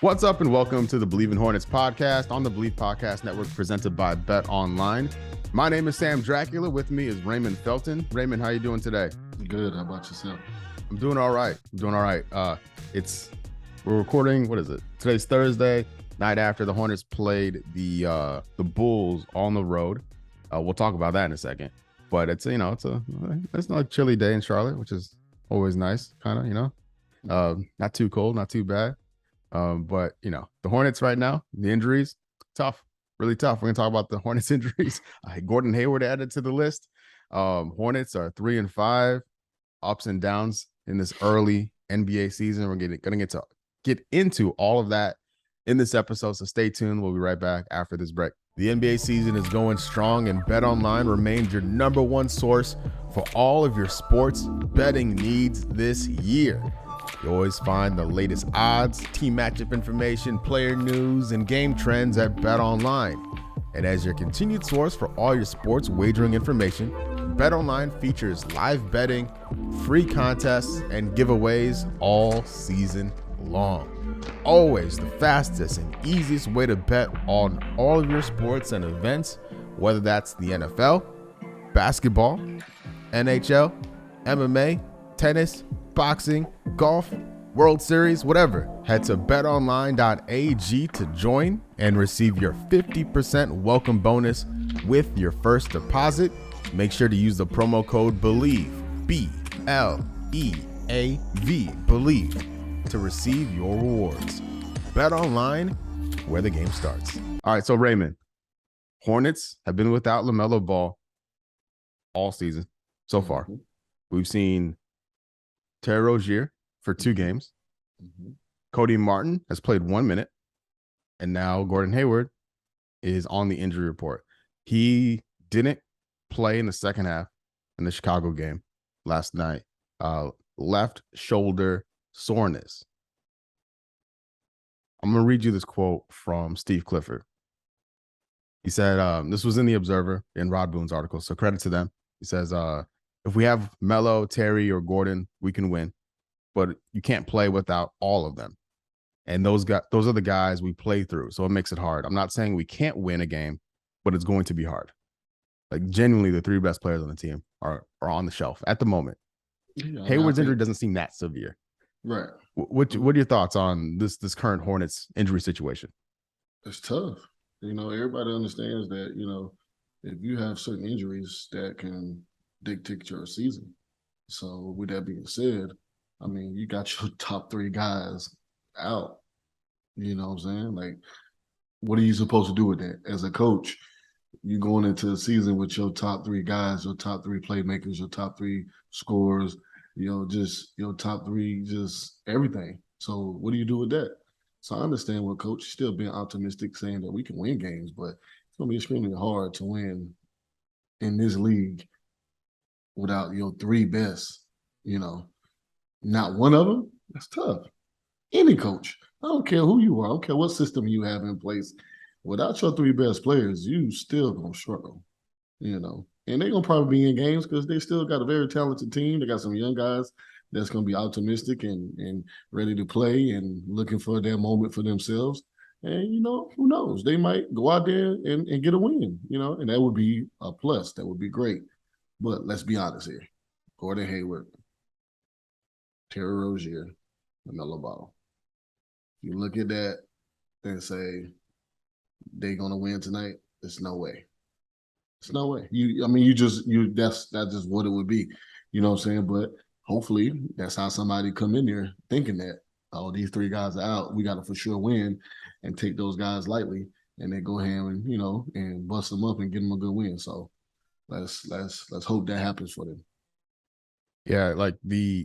What's up and welcome to the Believe in Hornets podcast on the Believe Podcast Network presented by Bet Online. My name is Sam Dracula. With me is Raymond Felton. Raymond, how you doing today? Good. How about yourself? I'm doing all right. We're recording, what is it? Today's Thursday, night after the Hornets played the Bulls on the road. We'll talk about that in a second. But it's not a chilly day in Charlotte, which is always nice, kind of, not too cold, not too bad. But the Hornets right now, the injuries, tough, really tough. We're gonna talk about the Hornets injuries. Gordon Hayward added to the list. Hornets are 3-5, ups and downs in this early NBA season. We're gonna get into all of that in this episode. So stay tuned. We'll be right back after this break. The NBA season is going strong, and Bet Online remains your number one source for all of your sports betting needs this year. You always find the latest odds, team matchup information, player news, and game trends at Bet Online. And as your continued source for all your sports wagering information, Bet Online features live betting, free contests, and giveaways all season long. Always the fastest and easiest way to bet on all of your sports and events, whether that's the NFL, basketball, NHL, MMA, tennis, boxing, golf, World Series, whatever. Head to betonline.ag to join and receive your 50% welcome bonus with your first deposit. Make sure to use the promo code BELIEVE, B-L-E-A-V, BELIEVE, to receive your rewards. Bet Online, where the game starts. All right, so Raymond, Hornets have been without LaMelo Ball all season so far. We've seen Terry Rozier for 2 games. Cody Martin has played 1 minute. And now Gordon Hayward is on the injury report. He didn't play in the second half in the Chicago game last night. Left shoulder soreness. I'm going to read you this quote from Steve Clifford. He said, this was in The Observer in Rod Boone's article, so credit to them. He says, if we have Melo, Terry, or Gordon, we can win, but you can't play without all of them. And those are the guys we play through, so it makes it hard. I'm not saying we can't win a game, but it's going to be hard. Like, genuinely, the 3 best players on the team are on the shelf at the moment. Yeah, Hayward's injury doesn't seem that severe. Right. What are your thoughts on this current Hornets injury situation? It's tough. Everybody understands that, if you have certain injuries that can dictate your season. So with that being said, I mean, you got your top 3 guys out. You know what I'm saying? Like, what are you supposed to do with that? As a coach, you going into the season with your top 3 guys, your top 3 playmakers, your top 3 scorers, just your top 3, just everything. So what do you do with that? So I understand what coach is still being optimistic, saying that we can win games, but it's going to be extremely hard to win in this league without your 3 best, not one of them. That's tough. Any coach, I don't care who you are, I don't care what system you have in place. Without your 3 best players, you still gonna struggle, and they're gonna probably be in games because they still got a very talented team. They got some young guys that's gonna be optimistic and ready to play and looking for their moment for themselves. And who knows? They might go out there and get a win, and that would be a plus. That would be great. But let's be honest here. Gordon Hayward, Terry Rozier, LaMelo Ball. You look at that and say they're gonna win tonight. There's no way. It's no way. That's just what it would be. You know what I'm saying? But hopefully that's how somebody come in there thinking that, oh, these 3 guys are out. We gotta for sure win and take those guys lightly, and they go ahead and and bust them up and get them a good win. So let's hope that happens for them. Yeah, like the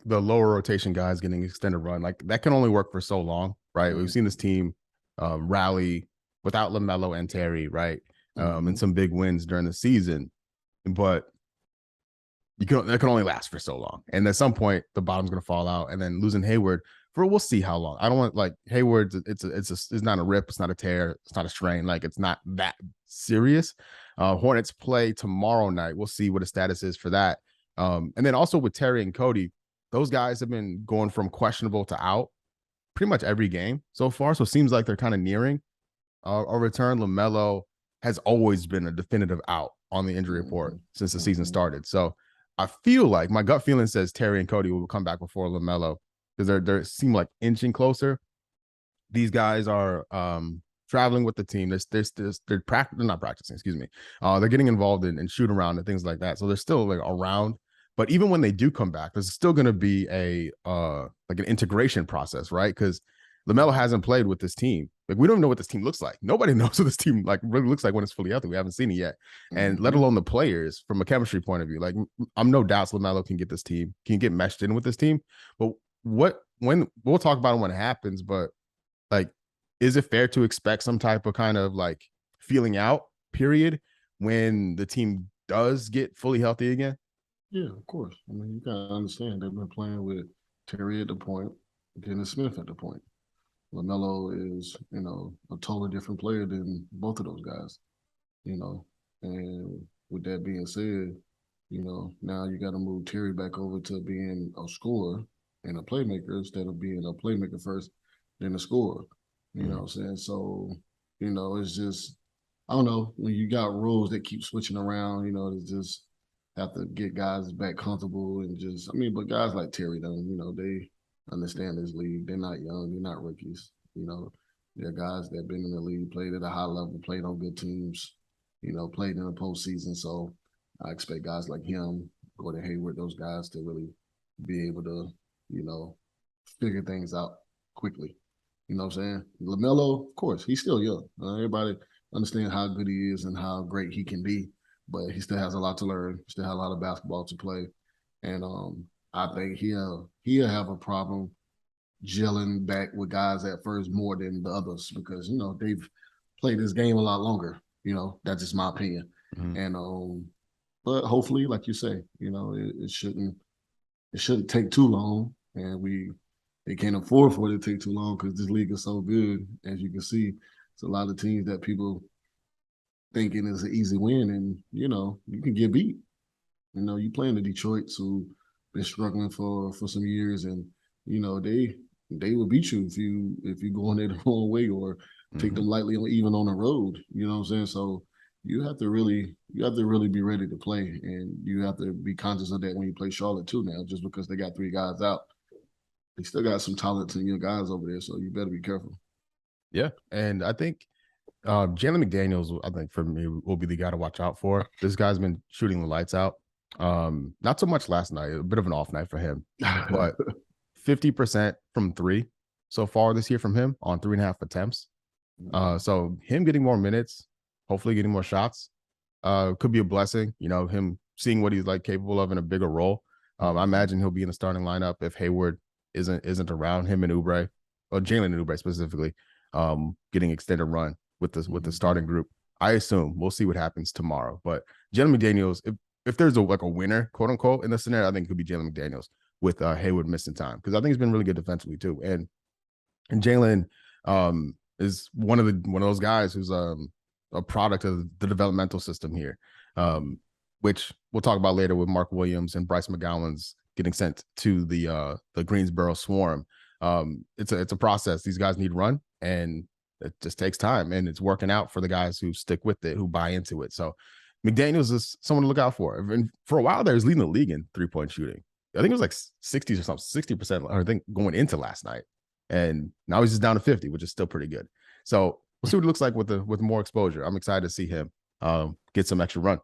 lower rotation guys getting extended run, like that can only work for so long, right? Mm-hmm. We've seen this team rally without LaMelo and Terry, right? And some big wins during the season, but that can only last for so long. And at some point, the bottom's going to fall out, and then losing Hayward we'll see how long. I don't want, like, Hayward. It's not a rip, it's not a tear, it's not a strain. Like, it's not that serious. Hornets play tomorrow night. We'll see what the status is for that. And then also with Terry and Cody, those guys have been going from questionable to out pretty much every game so far. So it seems like they're kind of nearing a return. LaMelo has always been a definitive out on the injury report since the season started. So I feel like my gut feeling says Terry and Cody will come back before LaMelo because they seem like inching closer. These guys are traveling with the team. They're not practicing, excuse me. They're getting involved in shoot around and things like that. So they're still like around. But even when they do come back, there's still going to be a like an integration process, right? Because LaMelo hasn't played with this team. Like we don't even know what this team looks like. Nobody knows what this team like really looks like when it's fully healthy. We haven't seen it yet, and let alone the players from a chemistry point of view. Like I'm no doubts LaMelo can get meshed in with this team. But when we'll talk about it when it happens, but like, is it fair to expect some type of kind of like feeling out period when the team does get fully healthy again? Yeah, of course. I mean, you gotta understand they've been playing with Terry at the point, Dennis Smith at the point. LaMelo is, a totally different player than both of those guys, And with that being said, now you got to move Terry back over to being a scorer and a playmaker instead of being a playmaker first, then a scorer. You know what I'm saying? So, it's just, I don't know, when you got roles that keep switching around, it's just have to get guys back comfortable and just, but guys like Terry, they understand this league. They're not young. They're not rookies. They're guys that have been in the league, played at a high level, played on good teams, played in the postseason. So I expect guys like him, Gordon Hayward, those guys to really be able to, figure things out quickly. You know what I'm saying? LaMelo, of course, he's still young. Everybody understands how good he is and how great he can be, but he still has a lot to learn. Still has a lot of basketball to play. And I think he'll have a problem gelling back with guys at first more than the others because they've played this game a lot longer. That's just my opinion. And but hopefully, like you say, it shouldn't take too long, and they can't afford for it to take too long because this league is so good. As you can see, it's a lot of teams that people thinking is an easy win, and you can get beat. You playing the Detroits who been struggling for some years, and they will beat you if you go in there the wrong way or take them lightly even on the road. You know what I'm saying? So you have to really be ready to play, and you have to be conscious of that when you play Charlotte too. Now, just because they got 3 guys out, they still got some talented young guys over there, so you better be careful. Yeah, and I think Jalen McDaniels, I think for me, will be the guy to watch out for. This guy's been shooting the lights out. Not so much last night, a bit of an off night for him, but 50% from 3 so far this year from him on 3.5 attempts. So him getting more minutes, hopefully getting more shots, could be a blessing. Him seeing what he's like capable of in a bigger role. I imagine he'll be in the starting lineup if Hayward isn't around. Him and Oubre, or Jalen and Oubre specifically, getting extended run with the starting group. I assume we'll see what happens tomorrow. But Jalen McDaniels, if there's a winner, quote unquote, in this scenario, I think it could be Jalen McDaniels with Hayward missing time because I think he's been really good defensively too. And Jalen is one of those guys who's a product of the developmental system here, which we'll talk about later with Mark Williams and Bryce McGowans getting sent to the Greensboro Swarm. It's a process. These guys need run, and it just takes time, and it's working out for the guys who stick with it, who buy into it. So McDaniels is someone to look out for. And for a while there, he was leading the league in 3-point shooting. I think it was like 60s or something, 60%, I think, going into last night. And now he's just down to 50, which is still pretty good. So we'll see what it looks like with more exposure. I'm excited to see him get some extra run.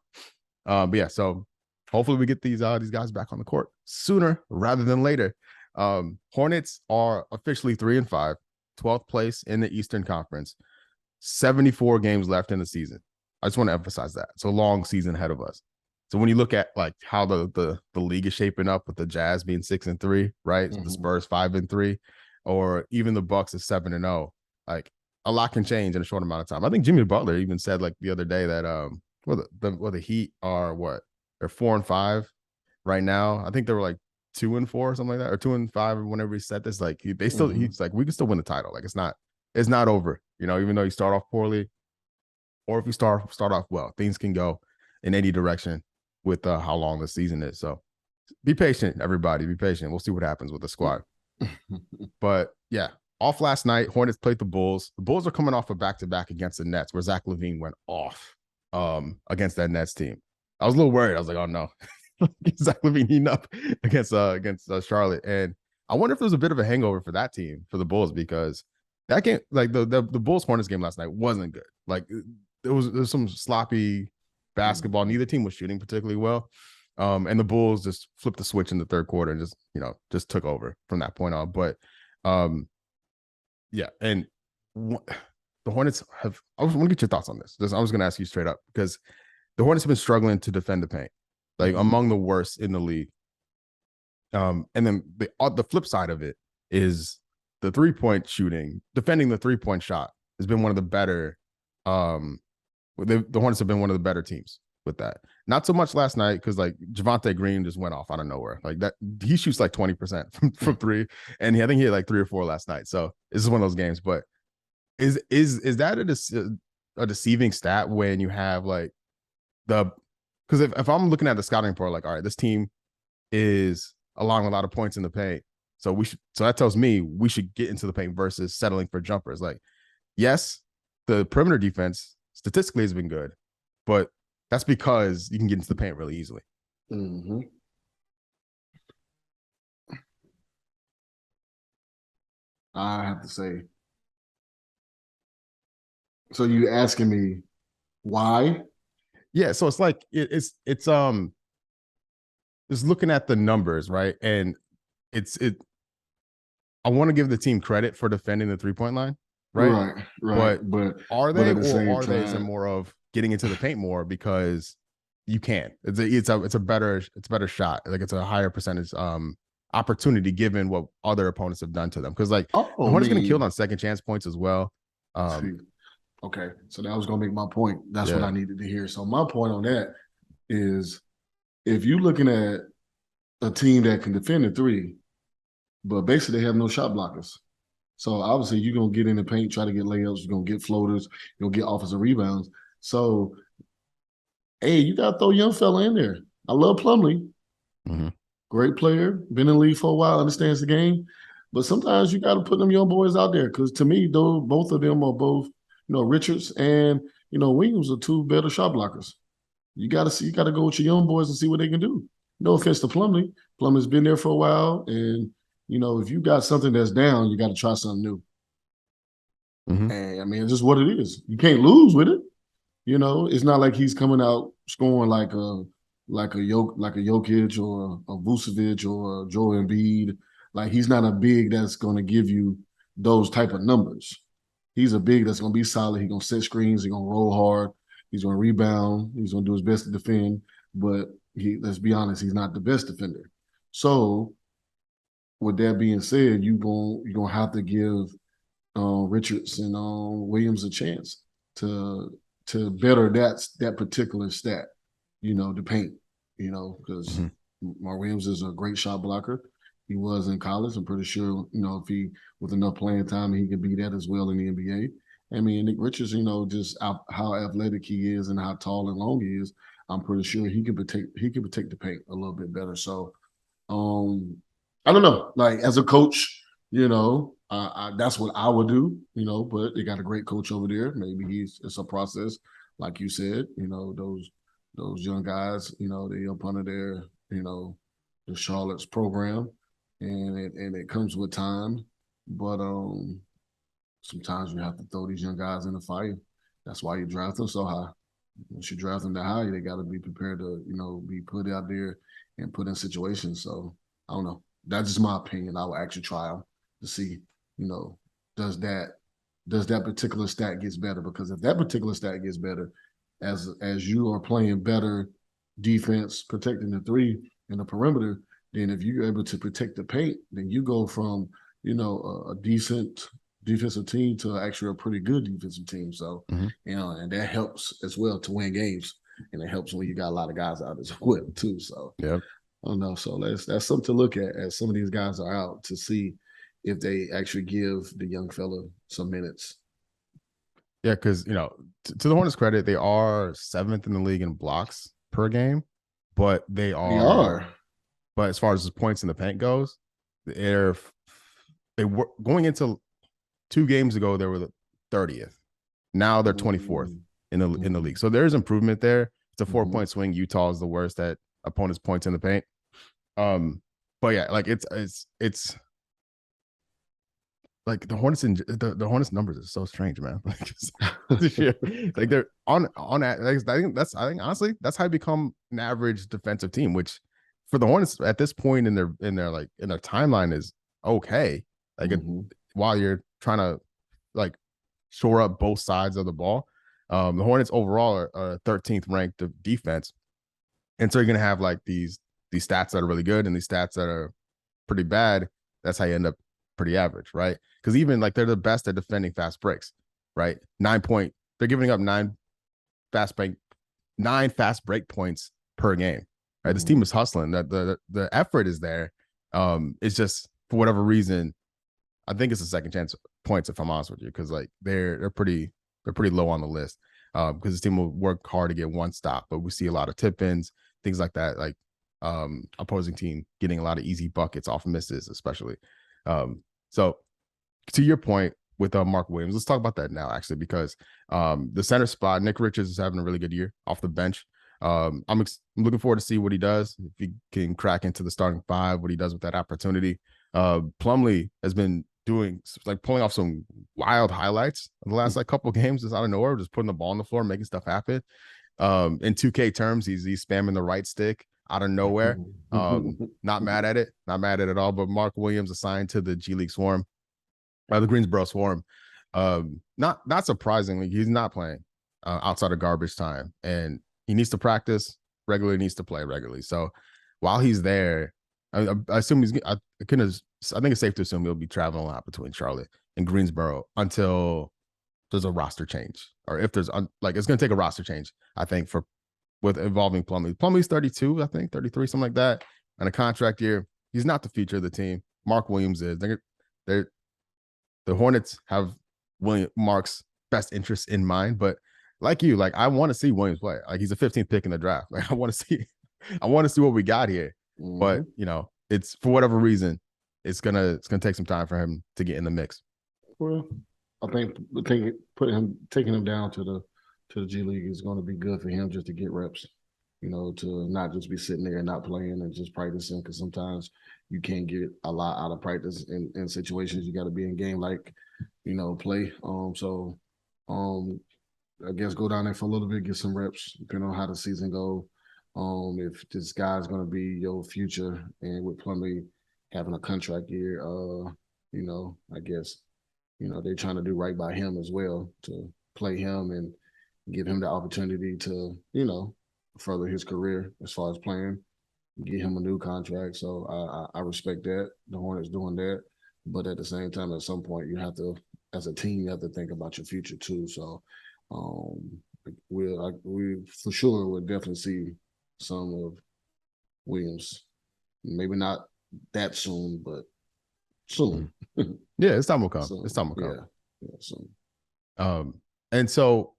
But yeah, so hopefully we get these guys back on the court sooner rather than later. Hornets are officially 3-5, 12th place in the Eastern Conference, 74 games left in the season. I just want to emphasize that. It's a long season ahead of us. So when you look at like how the league is shaping up with the Jazz being 6-3, right? The Spurs 5-3, or even the Bucks is 7-0, like a lot can change in a short amount of time. I think Jimmy Butler even said like the other day that the Heat are they're 4-5 right now. I think they were like 2-4 or something like that, or 2-5 whenever he said this. Like they still he's like, we can still win the title. Like it's not over, even though you start off poorly, or if you start off well, things can go in any direction with how long the season is. So be patient, everybody. Be patient. We'll see what happens with the squad. But yeah, off last night. Hornets played the Bulls. The Bulls are coming off a back-to-back against the Nets, where Zach LaVine went off against that Nets team. I was a little worried. I was like, oh no, Zach LaVine heating up against Charlotte, and I wonder if there's a bit of a hangover for that team, for the Bulls, because that game, like the Bulls Hornets game last night, wasn't good. Like there was some sloppy basketball. Neither team was shooting particularly well. And the Bulls just flipped the switch in the third quarter and just took over from that point on. But yeah, and the Hornets have. I want to get your thoughts on this. I was going to ask you straight up, because the Hornets have been struggling to defend the paint, like among the worst in the league. And then the flip side of it is the 3-point shooting. Defending the 3-point shot has been one of the better. The Hornets have been one of the better teams with that. Not so much last night, because like Javonte Green just went off out of nowhere. Like that, he shoots like 20% from three, and I think he had like 3 or 4 last night. So this is one of those games. But is that a deceiving stat when you have like because if I'm looking at the scouting report, like, all right, this team is allowing a lot of points in the paint, so that tells me we should get into the paint versus settling for jumpers. Like, yes, the perimeter defense statistically has been good, but that's because you can get into the paint really easily. Mm-hmm. I have to say. So you asking me why? Yeah, so it's like it's just looking at the numbers, right? And I want to give the team credit for defending the 3-point line, right? Right. But are they, at the same or are time, they more of getting into the paint more because you can? It's a better shot. Like it's a higher percentage opportunity given what other opponents have done to them. Because like the Hornets getting killed on second chance points as well. Okay, so that was gonna make my point. That's what I needed to hear. So my point on that is, if you're looking at a team that can defend the 3, but basically they have no shot blockers. So obviously you're gonna get in the paint, try to get layups, you're gonna get floaters, you're gonna get offensive rebounds. So hey, you gotta throw a young fella in there. I love Plumlee. Mm-hmm. Great player, been in the league for a while, understands the game. But sometimes you gotta put them young boys out there, because to me, though, both of them are both, Richards and Williams are 2 better shot blockers. You gotta go with your young boys and see what they can do. No offense to Plumlee. Plumlee's been there for a while, and if you got something that's down, you got to try something new. Mm-hmm. And I mean, it's just what it is. You can't lose with it. It's not like he's coming out scoring like a Jokic or a Vucevic or a Joel Embiid. Like, he's not a big that's going to give you those type of numbers. He's a big that's going to be solid. He's going to set screens. He's going to roll hard. He's going to rebound. He's going to do his best to defend. But let's be honest, he's not the best defender. So, with that being said, you're gonna have to give Richards and Williams a chance to better that particular stat. The paint. Because Mark Williams is a great shot blocker. He was in college. I'm pretty sure, if he, with enough playing time, he can be that as well in the NBA. I mean, Nick Richards, just how athletic he is and how tall and long he is, I'm pretty sure he could protect the paint a little bit better. So, I don't know. Like, as a coach, that's what I would do. But they got a great coach over there. Maybe it's a process, like you said. Those young guys, they up under their, the Charlotte's program, and it comes with time. But sometimes you have to throw these young guys in the fire. That's why you draft them so high. Once you draft them that high, they got to be prepared to, be put out there and put in situations. So I don't know. That's just my opinion. I will actually try them to see, does that particular stat gets better? Because if that particular stat gets better, as you are playing better defense, protecting the 3 in the perimeter, then if you're able to protect the paint, then you go from, a decent defensive team to actually a pretty good defensive team. So, and that helps as well to win games. And it helps when you got a lot of guys out as well, too. So, yeah. I don't know. So that's something to look at as some of these guys are out, to see if they actually give the young fella some minutes. Yeah, because to the Hornets' credit, they are 7th in the league in blocks per game, but they are. But as far as the points in the paint goes, they were going into 2 games ago they were the 30th. Now they're 24th in the league. So there's improvement there. It's a 4-point swing. Utah is the worst at opponents' points in the paint. But yeah, like it's like the Hornets and the Hornets numbers are so strange, man. Like this year, like they're on that. I think honestly that's how you become an average defensive team, which for the Hornets at this point in their timeline is okay. Like while you're trying to like shore up both sides of the ball, the Hornets overall are 13th ranked defense, and so you're gonna have like these stats that are really good and these stats that are pretty bad. That's how you end up pretty average, right? Because even like they're the best at defending fast breaks, right? They're giving up 9 fast break points per game, right? This team is hustling. That the effort is there. It's just for whatever reason, I think it's a second chance points if I'm honest with you, because like they're pretty low on the list. Because this team will work hard to get one stop, but we see a lot of tip-ins, things like that, like opposing team getting a lot of easy buckets off misses, especially. So to your point with Mark Williams, let's talk about that now, actually, because the center spot, Nick Richards is having a really good year off the bench. I'm looking forward to see what he does, if he can crack into the starting 5, what he does with that opportunity. Plumlee has been pulling off some wild highlights in the last couple of games, just out of nowhere, just putting the ball on the floor, making stuff happen. In 2K terms, he's spamming the right stick out of nowhere. Not mad at it, at all. But Mark Williams assigned to the G League Swarm, the Greensboro Swarm. Not surprisingly, he's not playing outside of garbage time, and he needs to practice regularly, needs to play regularly. So while he's there, I assume I think it's safe to assume he'll be traveling a lot between Charlotte and Greensboro until there's a roster change, or if there's it's going to take a roster change, I think, with involving Plumlee. Plumlee's 32, I think 33, something like that, and a contract year. He's not the future of the team. Mark Williams is. The Hornets have Mark's best interests in mind, but like you, like I want to see Williams play. Like he's a 15th pick in the draft. Like I want to see what we got here. But it's for whatever reason, it's gonna take some time for him to get in the mix. Well, I think taking him down to the G League is going to be good for him, just to get reps. To not just be sitting there and not playing and just practicing, because sometimes you can't get a lot out of practice in situations you got to be in game, like play. I guess go down there for a little bit, get some reps, depending on how the season go. If this guy's going to be your future, and with Plumlee having a contract year, I guess, they're trying to do right by him as well, to play him and give him the opportunity to, further his career as far as playing, get him a new contract. So I respect that. The Hornets doing that. But at the same time, at some point, you have to, as a team, you have to think about your future too. So we for sure will definitely see some of Williams. Maybe not that soon, but soon. Yeah, it's time will come. It's time will come. Yeah, soon. And so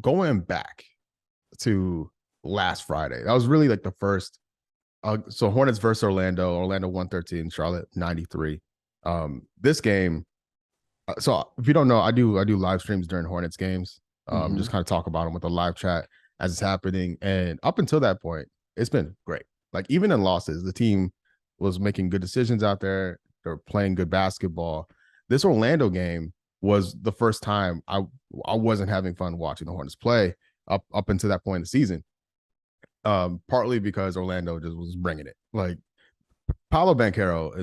going back to last Friday, that was really like the first. So Hornets versus Orlando 113, Charlotte 93. This game. So if you don't know, I do live streams during Hornets games. Just kind of talk about them with a live chat as it's happening. And up until that point, it's been great. Like even in losses, the team was making good decisions out there. They're playing good basketball. This Orlando game was the first time I wasn't having fun watching the Hornets play up until that point in the season. Partly because Orlando just was bringing it. Like Paolo Banchero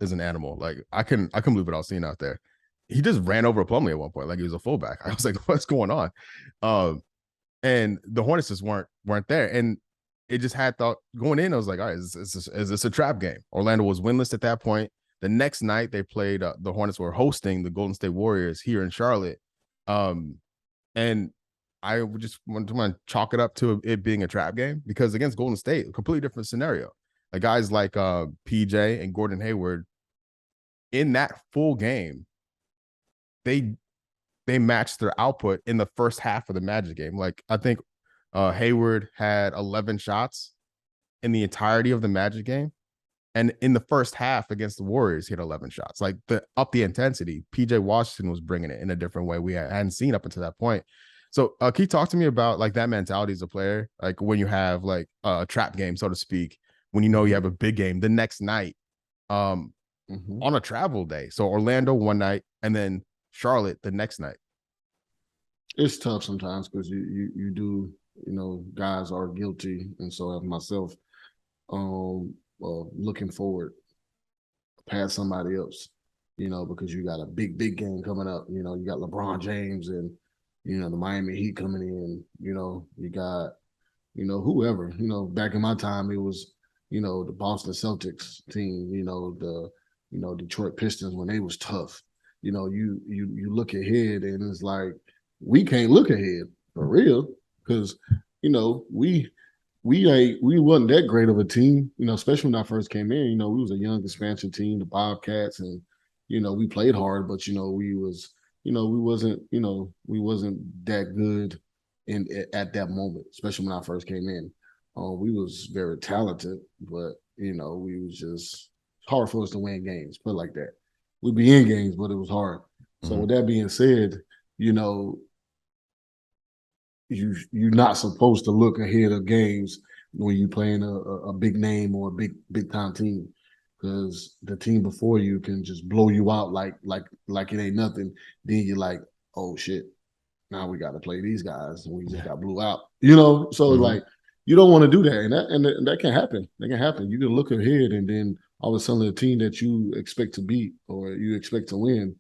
is an animal. Like I couldn't believe what I was seeing out there. He just ran over Plumlee at one point, like he was a fullback. I was like, what's going on? And the Hornets just weren't there. And it just had thought going in, I was like, all right, is this a trap game? Orlando was winless at that point. The next night they played, the Hornets were hosting the Golden State Warriors here in Charlotte. And I just want to chalk it up to it being a trap game, because against Golden State, a completely different scenario. Like guys like PJ and Gordon Hayward in that full game, they matched their output in the first half of the Magic game. Like I think Hayward had 11 shots in the entirety of the Magic game, And in the first half against the Warriors, he hit 11 shots. Like the intensity, PJ Washington was bringing it in a different way we hadn't seen up until that point. So can you talk to me about like that mentality as a player? Like when you have like a trap game, so to speak, when you know you have a big game the next night on a travel day. So Orlando one night and then Charlotte the next night. It's tough sometimes because you do, guys are guilty, and so as myself, looking forward past somebody else, because you got a big game coming up. You got LeBron James and the Miami Heat coming in. You got whoever. Back in my time, it was the Boston Celtics team. The Detroit Pistons when they was tough. You look ahead and it's like we can't look ahead for real because we wasn't that great of a team, especially when I first came in. We was a young expansion team, the Bobcats, and we played hard, but we wasn't that good at that moment, especially when I first came in. We was very talented, but we was just hard for us to win games. Put it like that. We'd be in games, but it was hard. So with that being said, you're not supposed to look ahead of games when you're playing a big name or a big time team because the team before you can just blow you out like it ain't nothing. Then you're like, oh shit, now we got to play these guys and we just got blew out. So like you don't want to do that, and that can happen. That can happen. You can look ahead and then all of a sudden the team that you expect to beat or you expect to win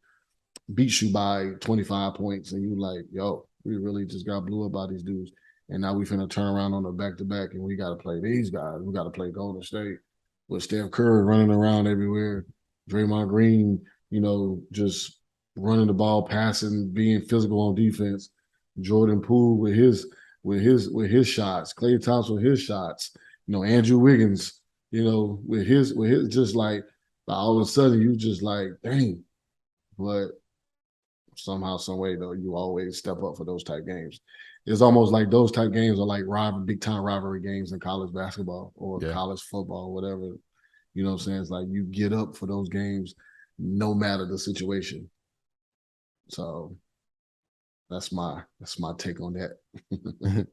beats you by 25 points, and you like, yo, we really just got blew up by these dudes. And now we finna turn around on the back-to-back, and we got to play these guys. We got to play Golden State with Steph Curry running around everywhere, Draymond Green, just running the ball, passing, being physical on defense. Jordan Poole with his shots, Klay Thompson with his shots. Andrew Wiggins, with his just like all of a sudden you just like, dang. But somehow, some way, though, you always step up for those type games. It's almost like those type games are like big time rivalry games in college basketball or college football, whatever. You know what I'm saying? It's like you get up for those games no matter the situation. So that's my take on that.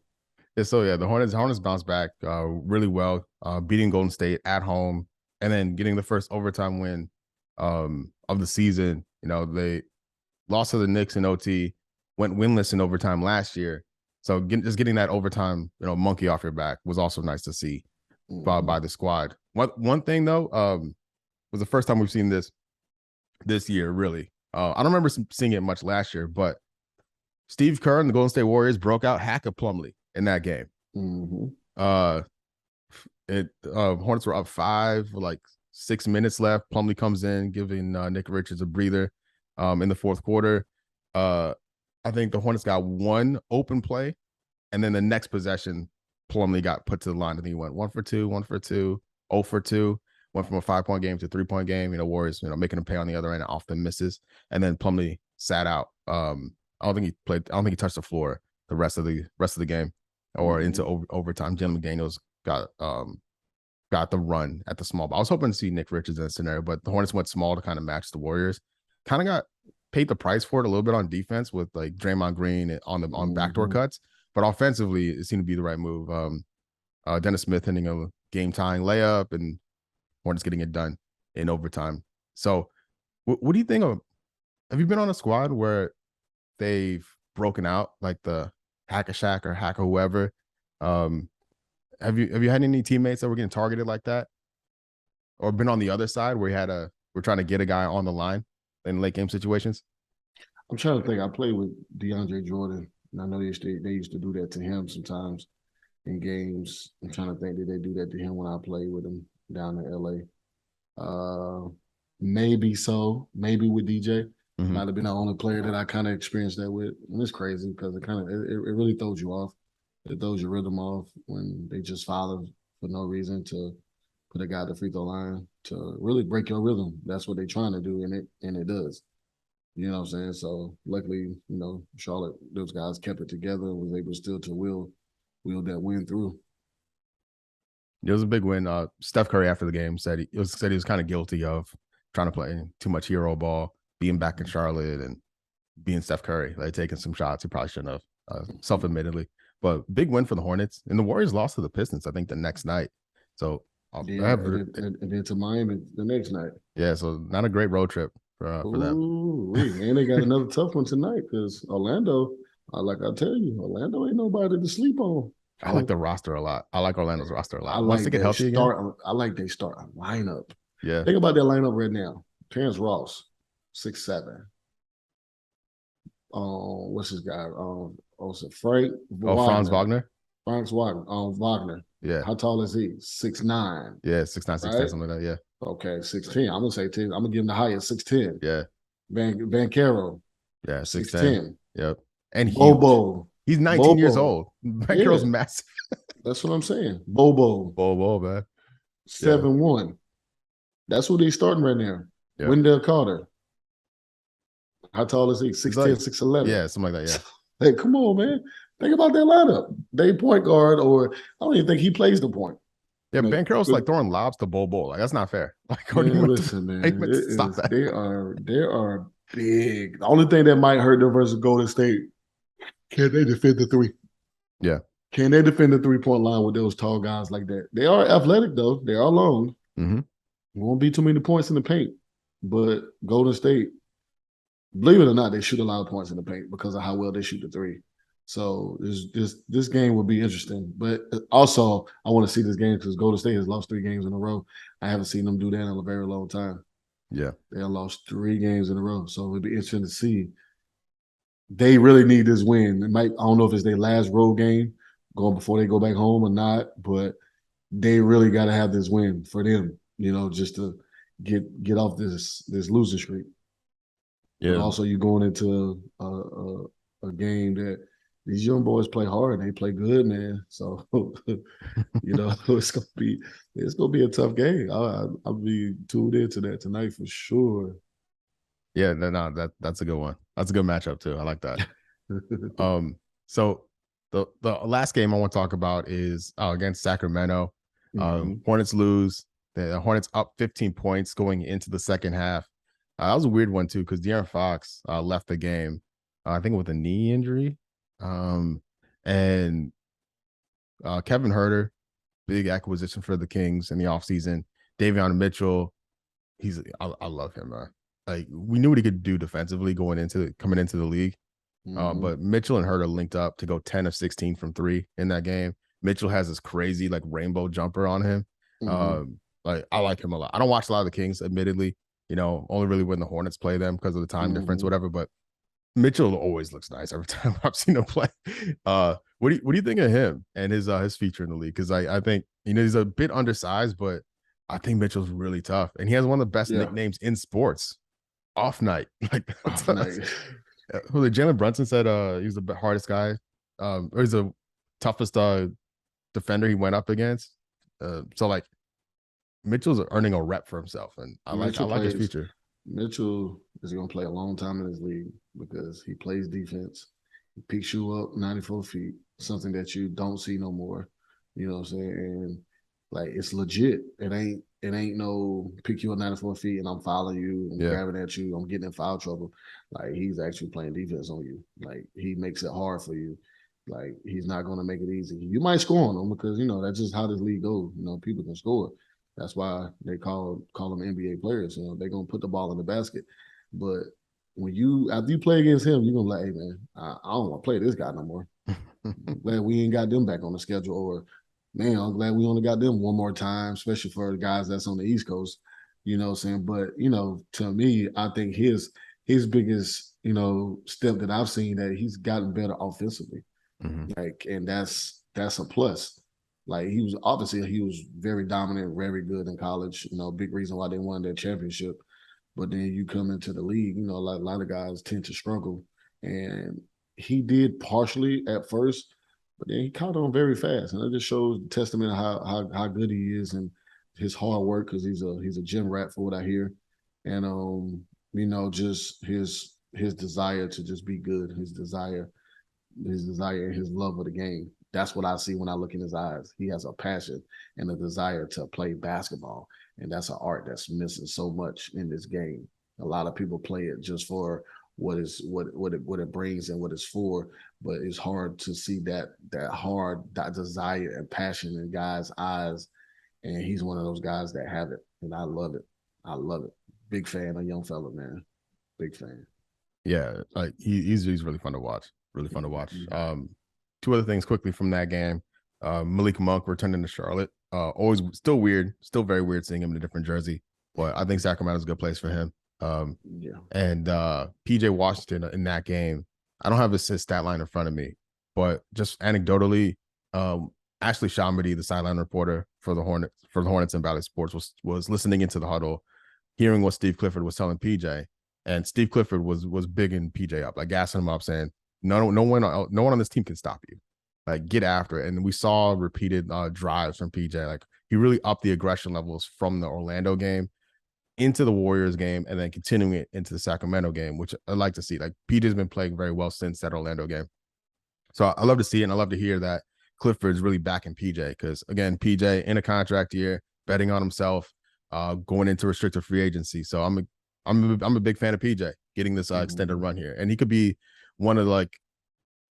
So yeah, the Hornets bounced back really well, beating Golden State at home and then getting the first overtime win of the season. They lost to the Knicks in OT, went winless in overtime last year. So just getting that overtime, monkey off your back was also nice to see by the squad. One thing though, was the first time we've seen this year, really. I don't remember seeing it much last year, but Steve Kerr and the Golden State Warriors broke out Hack-a-Plumlee in that game. Hornets were up 5 with like 6 minutes left. Plumlee comes in, giving Nick Richards a breather in the fourth quarter. I think the Hornets got one open play, and then the next possession, Plumlee got put to the line, and he went 1 for 2, 1 for 2, 0 for 2, went from a 5-point game to a 3-point game. Warriors, making him pay on the other end and often misses. And then Plumlee sat out. I don't think he played. I don't think he touched the floor the rest of the game or into overtime. Jim McDaniels got the run at the small ball. I was hoping to see Nick Richards in this scenario, but the Hornets went small to kind of match the Warriors. Kind of got paid the price for it a little bit on defense with like Draymond Green on backdoor cuts, but offensively it seemed to be the right move. Dennis Smith hitting a game tying layup and Hornets getting it done in overtime. So, what do you think of? Have you been on a squad where they've broken out like the Hack-a-Shack or Hack or whoever? Have you had any teammates that were getting targeted like that, or been on the other side where we're trying to get a guy on the line in late game situations? I'm trying to think. I played with DeAndre Jordan, and I know they used to do that to him sometimes in games. I'm trying to think, did they do that to him when I played with him down in LA? Maybe so. Maybe with DJ. Might have been the only player that I kind of experienced that with. And it's crazy because it really throws you off. It throws your rhythm off when they just follow for no reason to put a guy at the free throw line to really break your rhythm. That's what they're trying to do, and it does. You know what I'm saying? So luckily, Charlotte, those guys kept it together and was able still to will that win through. It was a big win. Steph Curry after the game said he was kind of guilty of trying to play too much hero ball, being back in Charlotte, and being Steph Curry, like taking some shots he probably shouldn't have, self-admittedly. But big win for the Hornets, and the Warriors lost to the Pistons, I think, the next night. So and then to Miami the next night. Yeah, so not a great road trip for them. And they got another tough one tonight because Orlando, like I tell you, Orlando ain't nobody to sleep on. I like the roster a lot. I like Orlando's roster a lot. Once they get healthy again. I like they start a lineup. Yeah. Think about their lineup right now. Terrence Ross, 6'7". What's his guy? Frank Wagner. Franz Wagner. Franz Wagner. Wagner. Yeah. How tall is he? 6'9". Yeah, 6'9", 6'10", right? something like that. Yeah. Okay, 6'10". I'm gonna say 10. I'm gonna give him the highest 6'10". Yeah. Bankero. Yeah, 6'10". Yep. And Bobo. He's 19 years old. Bankero's massive. That's what I'm saying. Bobo, man. 7'1". That's what he's starting right now. Yep. Wendell Carter. How tall is he? 6'10", 6'11". Yeah, something like that. Yeah. Hey, come on, man. Think about that lineup. They point guard, or I don't even think he plays the point. Yeah, Bankero's like throwing lobs to Bobo. Like, that's not fair. Like, listen, man. Stop that. They are big. The only thing that might hurt them versus Golden State, can they defend the three? Yeah. Can they defend the 3-point line with those tall guys like that? They are athletic, though. They are long. Mm-hmm. Won't be too many points in the paint. But Golden State, believe it or not, they shoot a lot of points in the paint because of how well they shoot the three. So this game will be interesting. But also, I want to see this game because Golden State has lost 3 games in a row. I haven't seen them do that in a very long time. Yeah. They have lost 3 games in a row. So it'll be interesting to see. They really need this win. I don't know if it's their last road game going before they go back home or not, but they really got to have this win for them, just to get off this losing streak. Yeah. But also, you're going into a game that these young boys play hard. They play good, man. So, it's gonna be a tough game. I'll be tuned into that tonight for sure. Yeah, no, that's a good one. That's a good matchup too. I like that. So the last game I want to talk about is against Sacramento. Hornets lose. The Hornets up 15 points going into the second half. That was a weird one too because De'Aaron Fox left the game, I think with a knee injury. And Kevin Huerter, big acquisition for the Kings in the offseason. Davion Mitchell, I love him, man. Like, we knew what he could do defensively coming into the league. But Mitchell and Huerter linked up to go 10 of 16 from 3 in that game. Mitchell has this crazy like rainbow jumper on him. I like him a lot. I don't watch a lot of the Kings, admittedly. Only really when the Hornets play them because of the time difference, whatever. But Mitchell always looks nice every time I've seen him play. What do you think of him and his future in the league? Because I think he's a bit undersized, but I think Mitchell's really tough, and he has one of the best nicknames in sports. Off night, like off night. Jalen Brunson said he was the hardest guy, or he's the toughest defender he went up against. So like Mitchell's earning a rep for himself, and I like his future. Mitchell is going to play a long time in this league because he plays defense. He picks you up 94 feet, something that you don't see no more. You know what I'm saying? And like, it's legit. It ain't no pick you up 94 feet and I'm following you and grabbing at you. I'm getting in foul trouble. Like, he's actually playing defense on you. Like, he makes it hard for you. Like, he's not going to make it easy. You might score on him because, that's just how this league goes. People can score. That's why they call them NBA players. They're going to put the ball in the basket. But after you play against him, you're going to like, hey, man, I don't want to play this guy no more. I'm glad we ain't got them back on the schedule. Or, man, I'm glad we only got them one more time, especially for the guys that's on the East Coast. You know what I'm saying? But, to me, I think his biggest, step that I've seen that he's gotten better offensively. Like, and that's a plus. Like, he was very dominant, very good in college. Big reason why they won that championship. But then you come into the league, a lot of guys tend to struggle. And he did partially at first, but then he caught on very fast. And it just shows the testament of how good he is and his hard work, because he's a gym rat for what I hear. And just his desire to just be good, his desire and his love of the game. That's what I see when I look in his eyes. He has a passion and a desire to play basketball. And that's an art that's missing so much in this game. A lot of people play it just for what it brings and what it's for, but it's hard to see that desire and passion in guys' eyes. And he's one of those guys that have it. And I love it. I love it. Big fan of young fella, man. Big fan. Yeah, like he's really fun to watch. Really fun to watch. Two other things quickly from that game. Malik Monk returning to Charlotte. Always still weird, still very weird seeing him in a different jersey. But I think Sacramento's a good place for him. And PJ Washington in that game. I don't have his stat line in front of me, but just anecdotally, Ashley Shamity, the sideline reporter for the Hornets and Valley Sports, was listening into the huddle, hearing what Steve Clifford was telling PJ. And Steve Clifford was bigging PJ up, like gassing him up, saying, no one on this team can stop you. Like, get after it. And we saw repeated drives from PJ. Like, he really upped the aggression levels from the Orlando game into the Warriors game and then continuing it into the Sacramento game, which I like to see. Like, PJ's been playing very well since that Orlando game. So I love to see it, and I love to hear that Clifford's really backing PJ because, again, PJ in a contract year, betting on himself, going into restricted free agency. So I'm a big fan of PJ getting this extended run here, and he could be one of, like,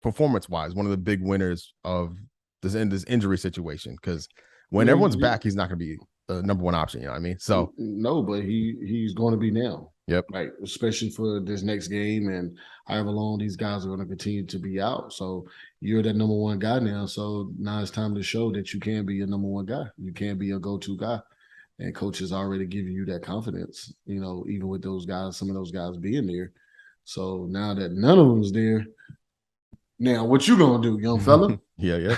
performance-wise, one of the big winners of this injury situation. Because when everyone's back, he's not going to be the number one option. You know what I mean? So no, but he's going to be now. Yep. Right, especially for this next game and however long these guys are going to continue to be out. So you're that number one guy now. So now it's time to show that you can be a number one guy. You can be a go-to guy. And coach is already giving you that confidence, you know, even with those guys, some of those guys being there. So now that none of them's there, now what you gonna do, young fella? Yeah.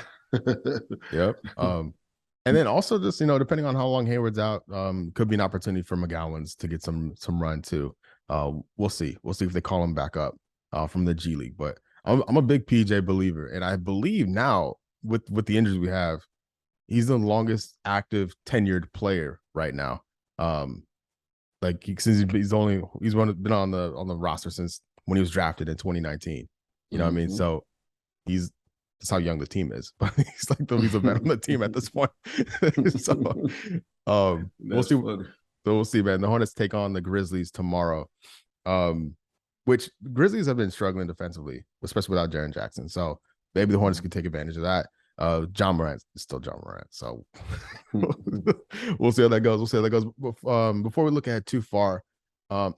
Yep. And then also just, you know, depending on how long Hayward's out, could be an opportunity for McGowans to get some run too. We'll see. We'll see if they call him back up from the G League. But I'm a big PJ believer, and I believe now with the injuries we have, he's the longest active tenured player right now. Like since he's been on the roster since when he was drafted in 2019. You know what I mean? So that's how young the team is. But he's a vet on the team at this point. So we'll see. Funny. So we'll see, man. The Hornets take on the Grizzlies tomorrow. Which Grizzlies have been struggling defensively, especially without Jaren Jackson. So maybe the Hornets can take advantage of that. John Morant is still John Morant, so we'll see how that goes. Before we look ahead too far,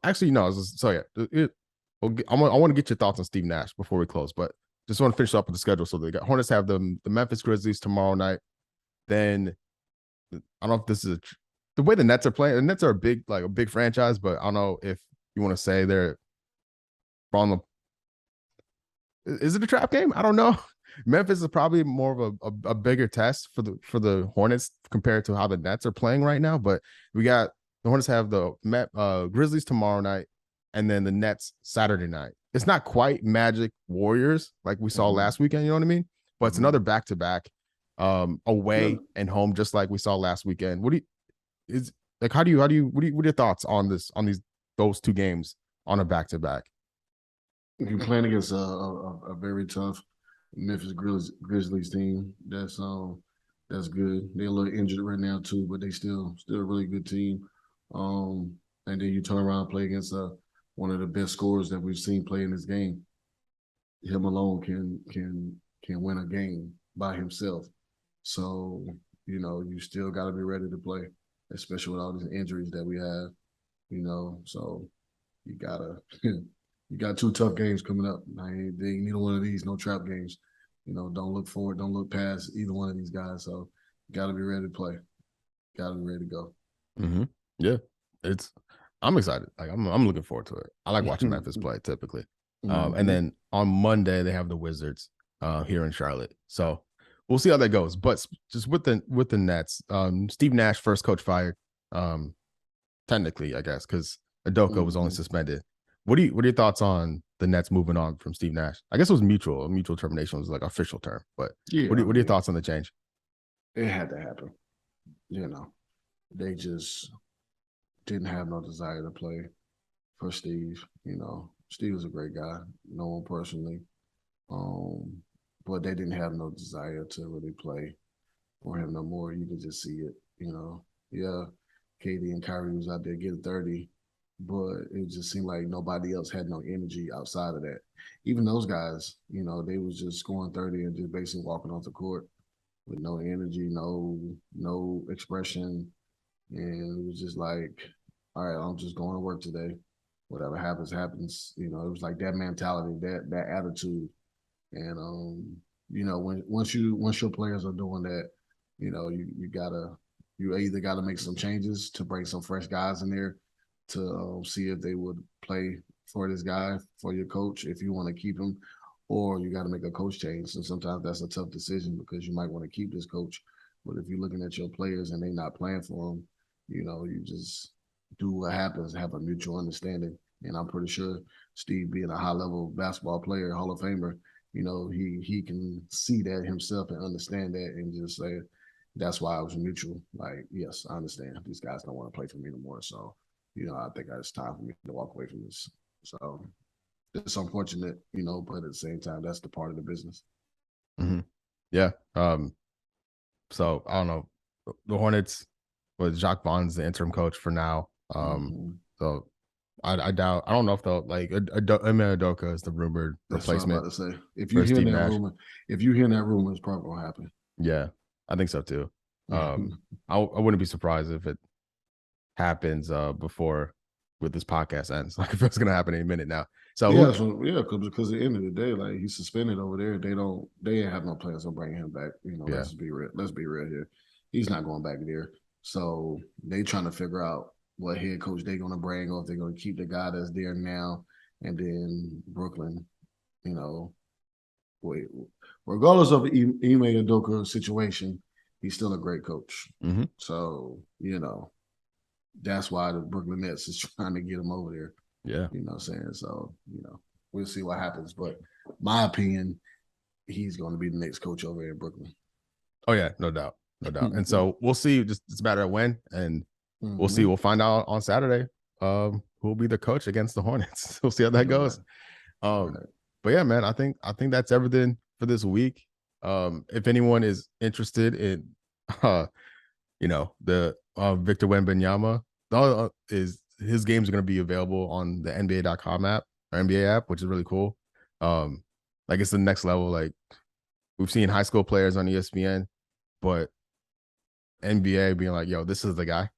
actually no. I want to get your thoughts on Steve Nash before we close, but just want to finish up with the schedule. So the Hornets have the Memphis Grizzlies tomorrow night. Then I don't know if this is the way the Nets are playing. The Nets are a big franchise, but I don't know if you want to say they're on the. Is it a trap game? I don't know. Memphis is probably more of a bigger test for the Hornets compared to how the Nets are playing right now. But we got the Hornets have the Grizzlies tomorrow night, and then the Nets Saturday night. It's not quite Magic Warriors like we saw last weekend. You know what I mean? But it's another back-to-back, away and home, just like we saw last weekend. What are your thoughts on those two games on a back-to-back? You're playing against a very tough Memphis Grizzlies team. That's good. They're a little injured right now too, but they still a really good team. And then you turn around and play against one of the best scorers that we've seen play in this game. Him alone can win a game by himself. So, you know, you still got to be ready to play, especially with all these injuries that we have. You know, so you gotta. You got two tough games coming up. Neither one of these, no trap games. You know, don't look forward, don't look past either one of these guys. So, got to be ready to play. Got to be ready to go. Mm-hmm. Yeah, I'm excited. Like I'm looking forward to it. I like watching Memphis play typically. And then on Monday they have the Wizards here in Charlotte. So we'll see how that goes. But just with the Nets, Steve Nash first coach fired. Technically, I guess, because Udoka was only suspended. What are your thoughts on the Nets moving on from Steve Nash? I guess it was mutual. A mutual termination was like official term. But what are your thoughts on the change? It had to happen. You know, they just didn't have no desire to play for Steve. You know, Steve was a great guy. Know him personally. but they didn't have no desire to really play for him no more. You could just see it, you know. Yeah, KD and Kyrie was out there getting 30, but it just seemed like nobody else had no energy outside of that. Even those guys, you know, they was just scoring 30 and just basically walking off the court with no energy, no expression. And it was just like, all right, I'm just going to work today. Whatever happens, happens. You know, it was like that mentality, that attitude. And you know, once your players are doing that, you know, you either gotta make some changes to bring some fresh guys in there to see if they would play for this guy, for your coach, if you want to keep him, or you got to make a coach change. And sometimes that's a tough decision because you might want to keep this coach, but if you're looking at your players and they're not playing for them, you know, you just do what happens, have a mutual understanding. And I'm pretty sure Steve, being a high-level basketball player, Hall of Famer, you know, he can see that himself and understand that and just say, that's why I was mutual. Like, yes, I understand. These guys don't want to play for me anymore. So, you know, I think it's time for me to walk away from this. So it's unfortunate, you know, but at the same time, that's the part of the business. Mm-hmm. Yeah. So I don't know. The Hornets with Jacques Vaughn's the interim coach for now. So I doubt. I don't know if they'll like Ime Udoka is the rumored replacement. That's what I'm about to say. If you hear that rumor, it's probably gonna happen. Yeah, I think so too. I wouldn't be surprised if it happens before with this podcast ends. Like if it's gonna happen any minute now. So because at the end of the day, like he's suspended over there. They ain't have no plans on bringing him back. You know, let's be real here. He's not going back there. So they trying to figure out what head coach they're gonna bring, or if they're gonna keep the guy that's there now, and then Brooklyn, you know, regardless of Ime Udoka's situation, he's still a great coach. Mm-hmm. So, you know, that's why the Brooklyn Nets is trying to get him over there. Yeah. You know what I'm saying? So, you know, we'll see what happens. But my opinion, he's going to be the next coach over here in Brooklyn. Oh, yeah, no doubt. And so we'll see. Just it's a matter of when. And we'll see. We'll find out on Saturday who will be the coach against the Hornets. We'll see how that goes. But yeah, man, I think that's everything for this week. If anyone is interested in, you know, the Victor Wembanyama, his games are going to be available on the NBA.com app or NBA app, which is really cool. Like it's the next level. Like we've seen high school players on ESPN, but NBA being like, yo, this is the guy.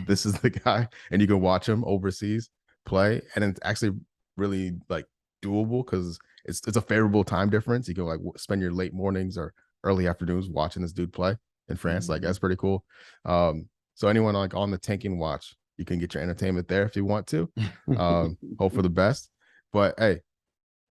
This is the guy. And you can watch him overseas play. And it's actually really like doable because it's a favorable time difference. You can like spend your late mornings or early afternoons watching this dude play in France. Like that's pretty cool. So anyone like on the tanking watch, you can get your entertainment there if you want to. Hope for the best. But hey,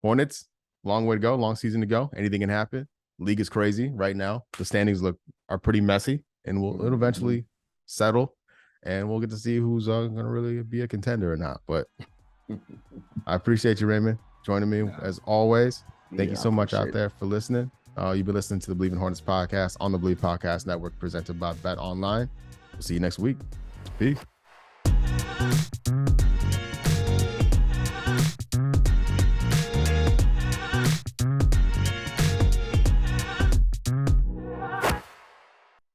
Hornets, long way to go, long season to go. Anything can happen. League is crazy right now. The standings are pretty messy, and it'll eventually settle, and we'll get to see who's going to really be a contender or not. But I appreciate you, Raymond, joining me as always. Thank you so much out there for listening. You've been listening to the Believe in Hornets podcast on the Believe Podcast Network, presented by Bet Online. We'll see you next week. Peace.